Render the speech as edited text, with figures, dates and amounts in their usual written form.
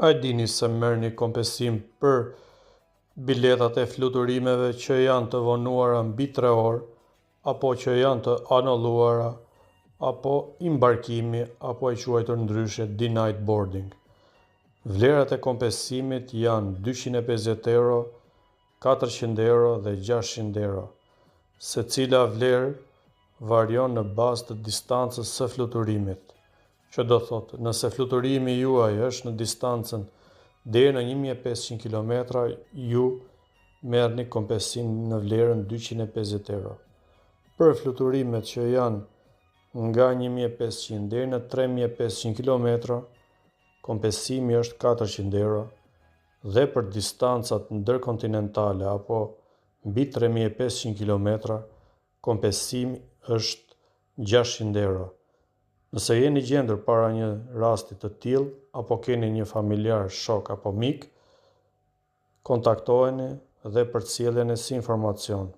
A dini se merrni kompensim për biletat e fluturimeve që janë të vonuara mbi 3 orë, apo që janë të anulluara, apo imbarkimi, apo e quajtur ndryshe denied boarding. Vlerat e kompensimit janë 250 euro, 400 euro dhe 600 euro. Secila vlerë varion në bazë të distancës së fluturimit, që do thotë nëse fluturimi juaj është në distancën deri në 1500 km, ju merrni kompensim në vlerën 250 euro. Për fluturimet që janë nga 1500 deri në 3500 km, kompensimi është 400 euro, dhe për distancat ndërkontinentale apo mbi 3500 km, kompensimi është 600 euro. Nëse jeni gjendur para një rasti të tillë apo keni një familjar, shok apo mik, kontaktoheni dhe përcjelleni si informacion.